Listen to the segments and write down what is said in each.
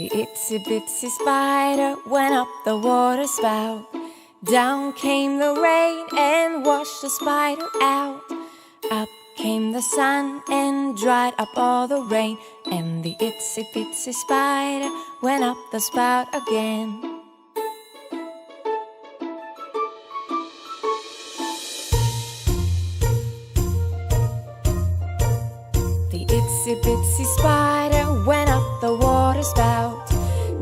The itsy bitsy spider went up the water spout. Down came the rain and washed the spider out. Up came the sun and dried up all the rain. And the itsy bitsy spider went up the spout again. The itsy bitsy spider went up the water spout.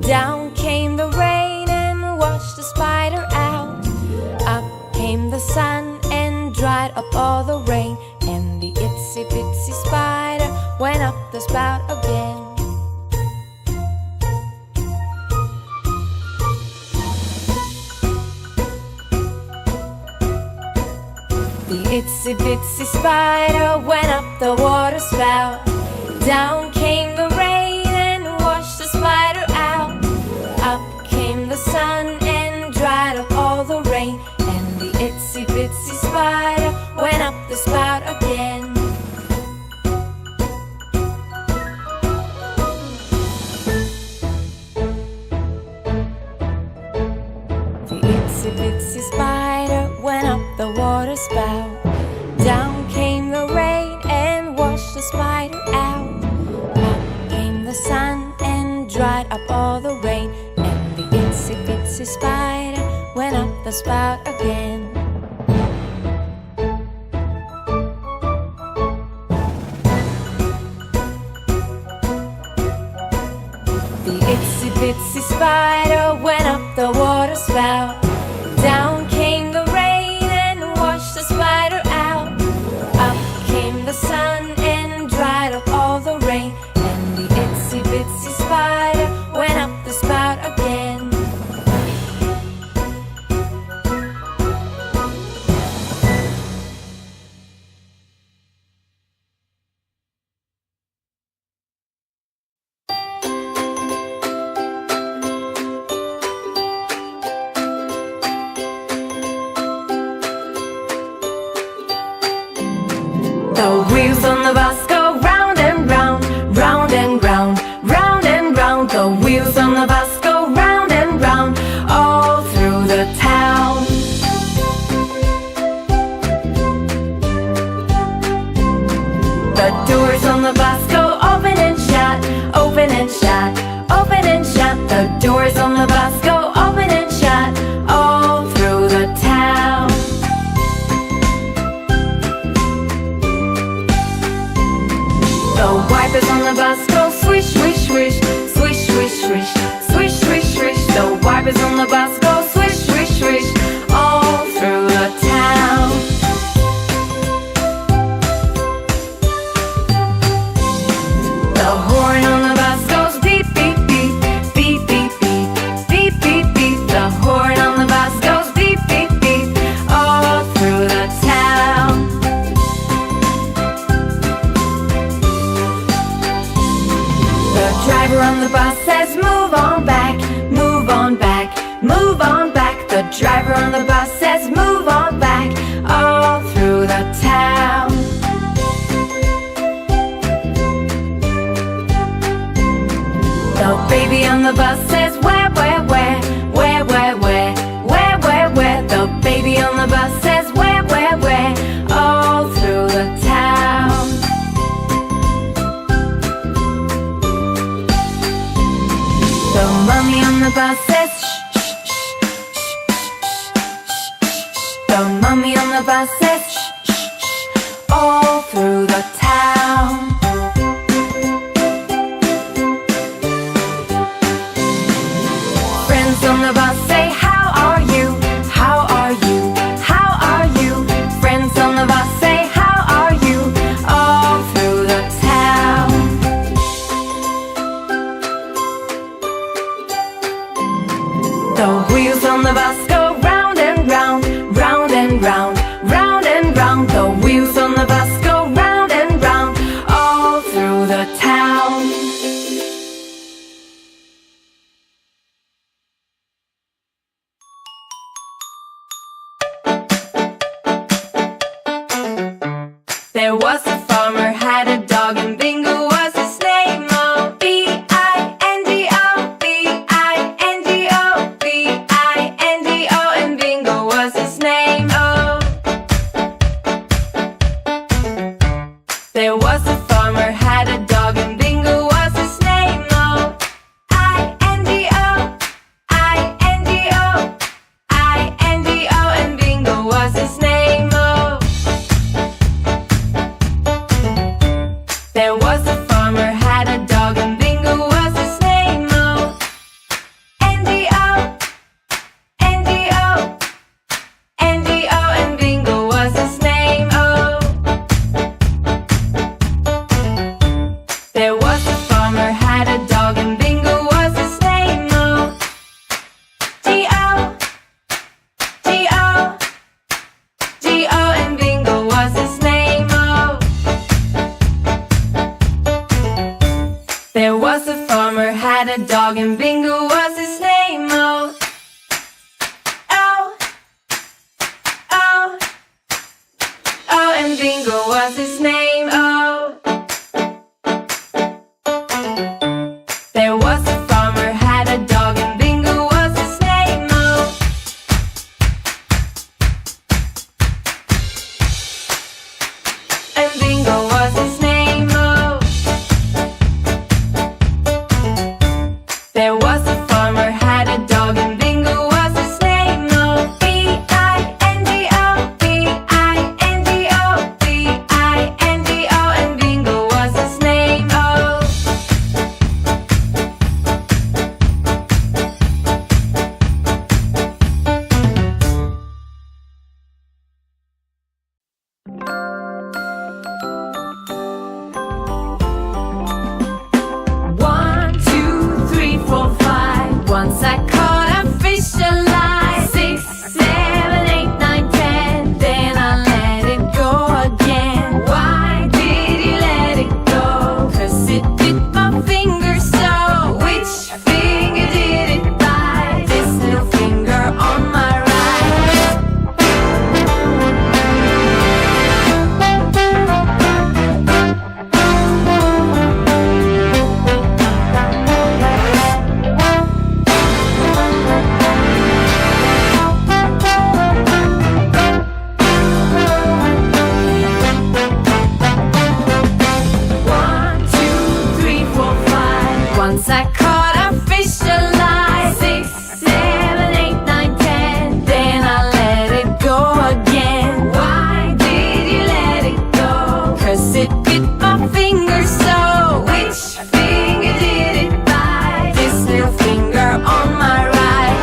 Down came the rain and washed the spider out. Up came the sun and dried up all the rain. And the itsy bitsy spider went up the spout again. The itsy bitsy spider went up the water spout. Down came the rain and washed the spider out. Up came the sun and dried up all the rain. And the itsy bitsy spider went up the spout again. The itsy bitsy spider went up the water spout. Down came the rain and washed the spider out. Up came the sun and dried up all the rain. And the itsy bitsy spider went up the spout again. The itsy bitsy spider went up the water spout. Down came the rain and washed the spider out. Up came the sun and dried up all the rain. And the itsy bitsy spider went up the spout again. The wheels on the bus go round and round, round and round, round and round. The wheels on the bus go round and round, all through the town. The doors on the bus go open and shut, open and shut, open and shut. The doors on the bus go open and shut, all through the town. The wipers on the bus go swish, swish, swish, swish, swish, swish, swish, swish, swish. The wipers on the bus go swish, swish, swish, all through the town. The horn on the bus goes beep, beep, beep, beep, beep, beep, beep, beep, beep. The horn on the bus goes beep, beep, beep, all through the town. The driver on the bus says move on back, move on back, move on back. The driver on the bus says move on back, all through the town. The baby on the bus says where, where, where, where, where, where, where, where, where. The baby on the bus says where, where, where, all through the town. The mummy on the bus says shh, shh, shh, shh, shh, shh, shh. The mummy on the bus says shh, shh, shh, all through the town. Friends on the bus say how are you, how are you, how are you. Friends on the bus say how are you, all through the town. The wheels on the bus go round and round, round and round, round and round. The wheels on the bus go round and There was a farmer, had a dog, and Bingo was his name. Oh, I-N-D-O, I-N-D-O, I-N-D-O, and Bingo was his name. Oh, there was a farmer, had a dog, and Bingo was his name. Oh, N-D-O, N-D-O, N-D-O, and Bingo was his name. Oh, there was a farmer, had a dog, and Bingo was his name. Oh, D-O, D-O, D-O, and Bingo was his name. Oh, there was a farmer, had a dog, and Bingo was his name. Oh, oh, oh, oh, and Bingo was his name. Oh, there was a farmer, had a dog, and Bingo was his name. Oh, and Bingo was his name. Oh, there was a farmer, had a dog, and Bingo was his name. Oh, B-I-N-D-O, B-I-N-D-O, B-I-N-D-O, and Bingo was his name. Oh, one, two, three, four, five. Once I caught a fish alive. 6, 7, 8, 9, 10. Then I let it go again. Why did you let it go? 'Cause it bit my finger so. Which finger did it bite? This little finger on my right. One, two, three, four, five. Once I caught a fish alive. 6, 7, 8, 9, 10. Then I let it go again. Why did you let it go? 'Cause it bit my finger so. Which finger did it bite? This little finger on my right.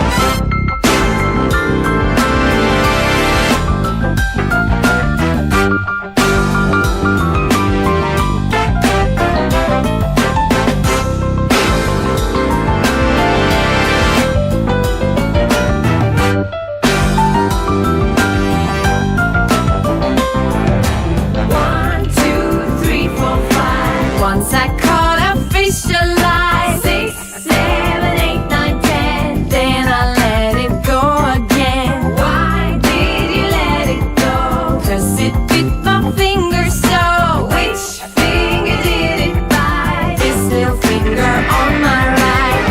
One, two, three, four, five. Once I caught a fish alive. 6, 7, 8, 9, 10. Then I let it go again. Why did you let it go? 'Cause it bit my finger so. Which finger did it bite? This little finger on my right.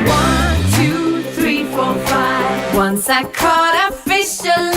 One, two, three, four, five. Once I caught a fish alive.